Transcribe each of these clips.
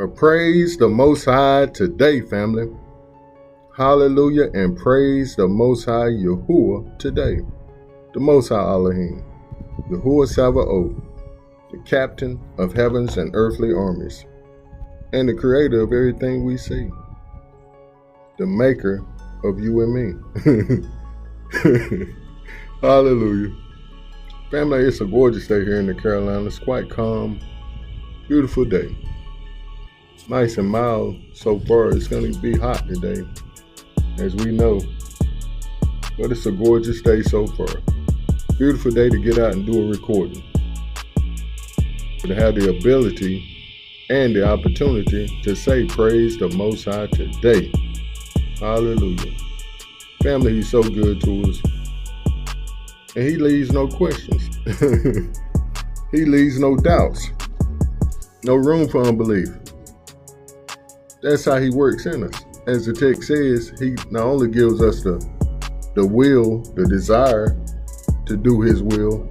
Praise the Most High today, family. Hallelujah, and praise the Most High Yahuwah today. The Most High Elohim, Yahuwah Sabaoth, the captain of heavens and earthly armies, and the creator of everything we see, the maker of you and me. Hallelujah. Family, it's a gorgeous day here in the Carolinas. Quite calm, beautiful day. Nice and mild so far. It's going to be hot today, as we know. But it's a gorgeous day so far. Beautiful day to get out and do a recording. To have the ability and the opportunity to say praise the Most High today. Hallelujah. Family, he's so good to us. And he leaves no questions. He leaves no doubts. No room for unbelief. That's how he works in us. As the text says, he not only gives us the will, the desire to do his will,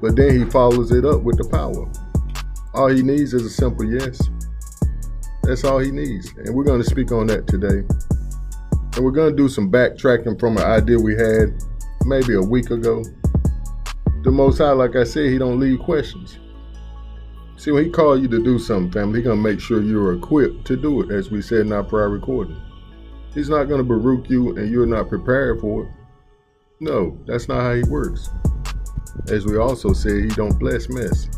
but then he follows it up with the power. All he needs is a simple yes. That's all he needs. And we're going to speak on that today. And we're going to do some backtracking from an idea we had maybe a week ago. The Most High, like I said, he don't leave questions. See, when he calls you to do something, family, he's going to make sure you're equipped to do it, as we said in our prior recording. He's not going to baruch you and you're not prepared for it. No, that's not how he works. As we also said, he don't bless mess.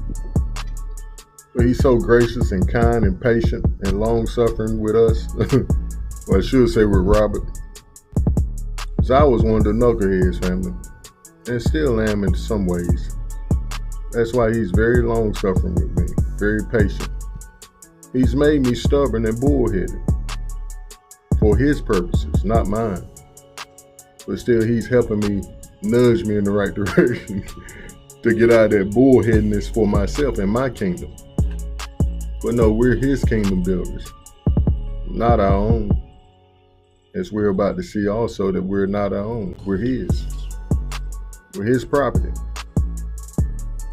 But he's so gracious and kind and patient and long-suffering with us. Well, I should say with Robert. Because I was one of the knuckleheads, family. And still am in some ways. That's why he's very long-suffering with me, very patient. He's made me stubborn and bullheaded for his purposes, not mine. But still, he's helping me, nudge me in the right direction to get out of that bullheadedness for myself and my kingdom. But no, we're his kingdom builders, not our own. As we're about to see also that we're not our own, we're his. We're his property.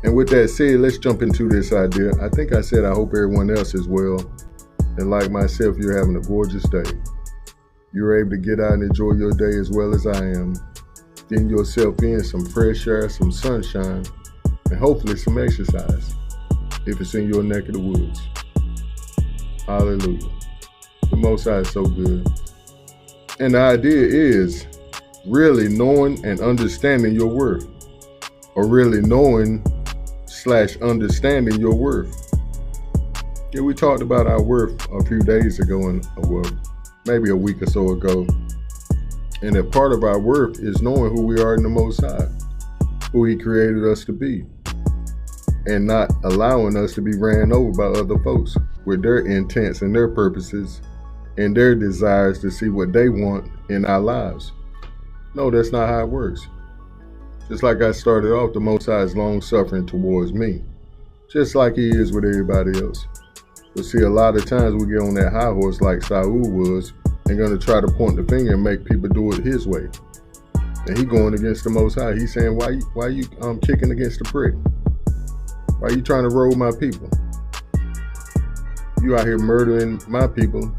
And with that said, let's jump into this idea. I think I said I hope everyone else is well. And like myself, you're having a gorgeous day. You're able to get out and enjoy your day as well as I am. Getting yourself in some fresh air, some sunshine, and hopefully some exercise, if it's in your neck of the woods. Hallelujah. The Most High is so good. And the idea is really knowing and understanding your worth. Or really knowing / understanding your worth. Yeah, we talked about our worth a few days ago, and well, maybe a week or so ago. And that part of our worth is knowing who we are in the Most High, who he created us to be, and not allowing us to be ran over by other folks with their intents and their purposes and their desires to see what they want in our lives. No, that's not how it works. Just like I started off, the Most High is long-suffering towards me, just like he is with everybody else. But see, a lot of times we get on that high horse like Saul was and going to try to point the finger and make people do it his way. And he going against the Most High. He's saying, why you kicking against the prick? Why you trying to roll my people? You out here murdering my people,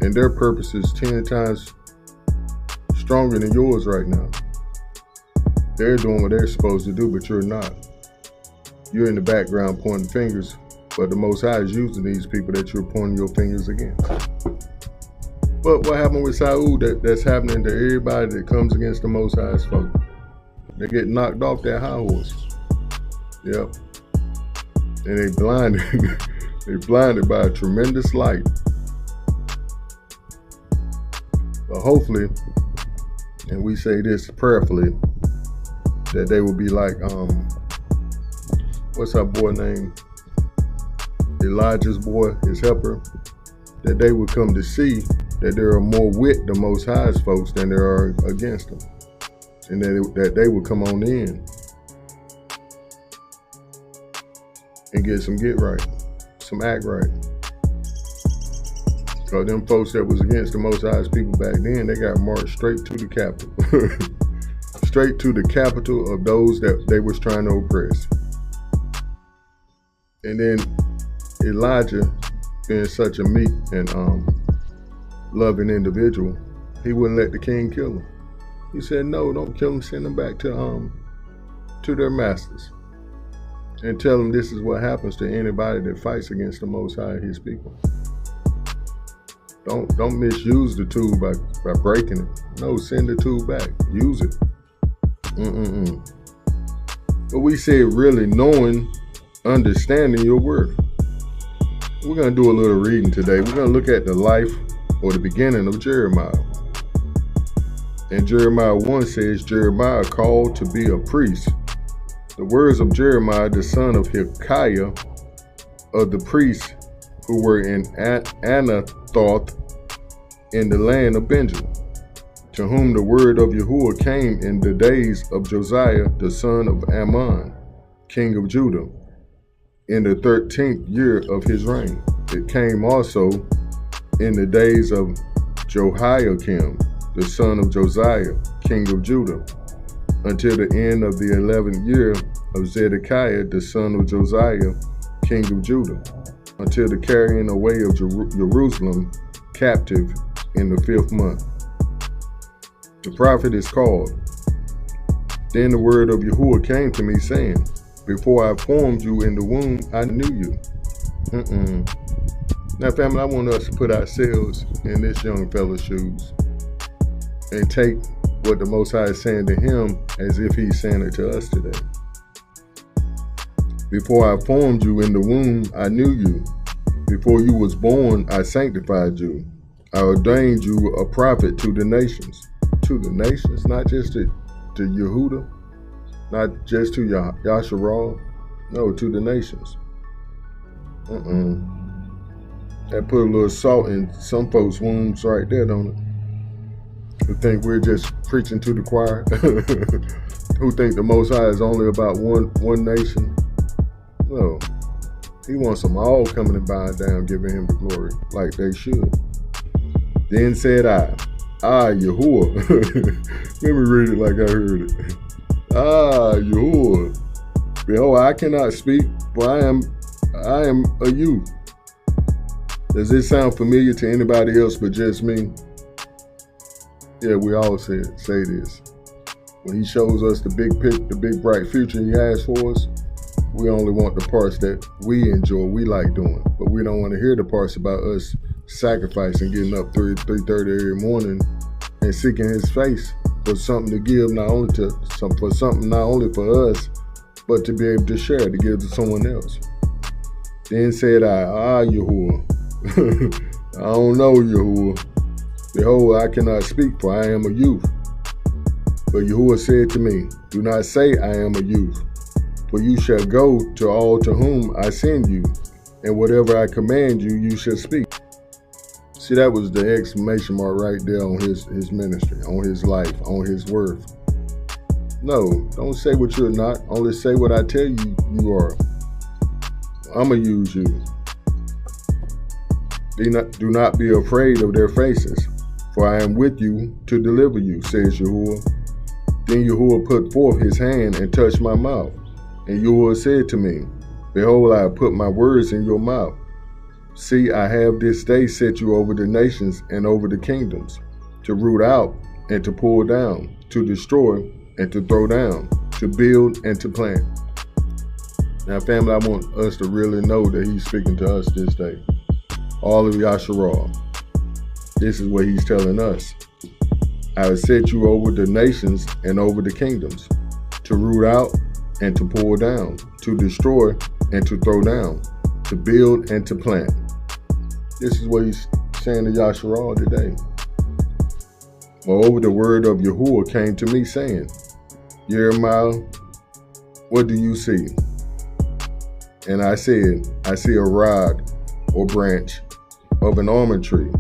and their purpose is 10 times stronger than yours right now. They're doing what they're supposed to do, but you're not. You're in the background pointing fingers, but the Most High is using these people that you're pointing your fingers against. But what happened with Saul that's happening to everybody that comes against the Most High's folk? They get knocked off that high horse. Yep. And they blinded. They blinded by a tremendous light. But hopefully, and we say this prayerfully, that they will be like, what's our boy name? Elijah's boy, his helper. That they would come to see that there are more with the Most High's folks than there are against them. And that they would come on in and get some get right, some act right. Because them folks that was against the Most High's people back then, they got marched straight to the capital. Straight to the capital of those that they was trying to oppress. And then Elijah being such a meek and loving individual, he wouldn't let the king kill him. He said, no, don't kill him, send him back to their masters. And tell them this is what happens to anybody that fights against the Most High, his people. Don't misuse the tool by breaking it. No, send the tool back. Use it. But we said really knowing, understanding your worth. We're going to do a little reading today. We're going to look at the life or the beginning of Jeremiah. And Jeremiah 1 says, Jeremiah called to be a priest. The words of Jeremiah, the son of Hilkiah, of the priests who were in Anathoth in the land of Benjamin, to whom the word of Yahuwah came in the days of Josiah, the son of Ammon, king of Judah, in the 13th year of his reign. It came also in the days of Jehoiakim, the son of Josiah, king of Judah, until the end of the 11th year of Zedekiah, the son of Josiah, king of Judah, until the carrying away of Jerusalem captive in the 5th month. The prophet is called. Then the word of Yahuwah came to me, saying, before I formed you in the womb, I knew you. Now, family, I want us to put ourselves in this young fella's shoes and take what the Most High is saying to him as if he's saying it to us today. Before I formed you in the womb, I knew you. Before you was born, I sanctified you. I ordained you a prophet to the nations. To the nations, not just to Yehuda, not just to Yasharal, no, to the nations. That put a little salt in some folks' wombs right there, don't it? Who think we're just preaching to the choir? Who think the Most High is only about one nation? No, he wants them all coming and bowing down, giving him the glory, like they should. Then said I, Yahuwah. Let me read it like I heard it. Yahuwah. Behold, I cannot speak, for I am a youth. Does this sound familiar to anybody else but just me? Yeah, we all say this. When he shows us the big bright future he has for us, we only want the parts that we enjoy, we like doing. But we don't want to hear the parts about us sacrificing, getting up 3:30 every morning and seeking his face for something to give, not only for us, but to be able to share, to give to someone else. Then said I, Yahuwah. I don't know, Yahuwah. Behold, I cannot speak, for I am a youth. But Yahuwah said to me, do not say I am a youth, for you shall go to all to whom I send you, and whatever I command you, you shall speak. See, that was the exclamation mark right there on his ministry, on his life, on his worth. No, don't say what you're not. Only say what I tell you you are. I'm going to use you. Do not be afraid of their faces, for I am with you to deliver you, says Yahuwah. Then Yahuwah put forth his hand and touched my mouth. And Yahuwah said to me, behold, I have put my words in your mouth. See, I have this day set you over the nations and over the kingdoms, to root out and to pull down, to destroy and to throw down, to build and to plant. Now, family, I want us to really know that he's speaking to us this day. All of Yasharal. This is what he's telling us. I have set you over the nations and over the kingdoms, to root out and to pull down, to destroy and to throw down, to build and to plant. This is what he's saying to Yasharal today. Moreover, the word of Yahuwah came to me, saying, Jeremiah, what do you see? And I said, I see a rod or branch of an almond tree.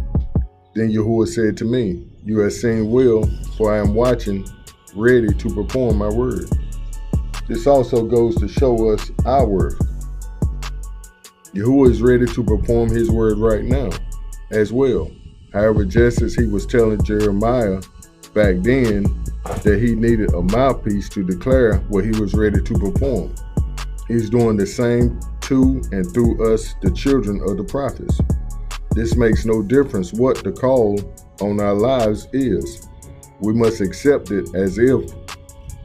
Then Yahuwah said to me, you have seen well, for I am watching, ready to perform my word. This also goes to show us our worth. Yahuwah is ready to perform his word right now as well. However, just as he was telling Jeremiah back then that he needed a mouthpiece to declare what he was ready to perform, he's doing the same to and through us, the children of the prophets. This makes no difference what the call on our lives is. We must accept it as if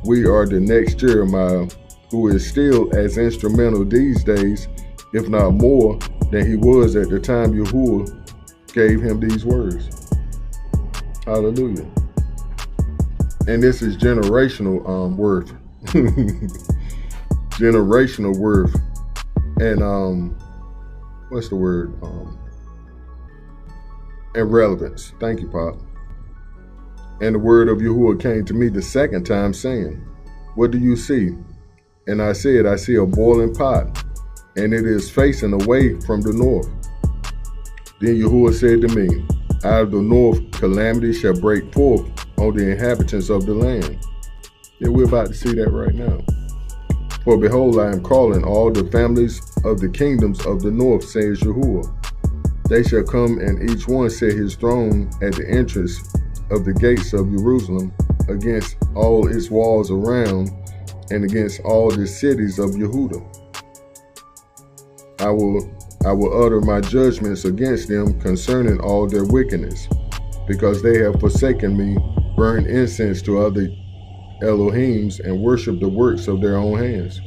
we are the next Jeremiah, who is still as instrumental these days, if not more, than he was at the time Yahuwah gave him these words. Hallelujah. And this is generational worth. Generational worth. And what's the word? And relevance. Thank you, Pop. And the word of Yahuwah came to me the second time, saying, "What do you see?" And I said, "I see a boiling pot, and it is facing away from the north." Then Yahuwah said to me, "Out of the north calamity shall break forth on the inhabitants of the land." And we're about to see that right now. "For behold, I am calling all the families of the kingdoms of the north, says Yahuwah. They shall come, and each one set his throne at the entrance of the gates of Jerusalem, against all its walls around, and against all the cities of Yehuda. I will utter my judgments against them concerning all their wickedness, because they have forsaken me, burned incense to other Elohims, and worshiped the works of their own hands."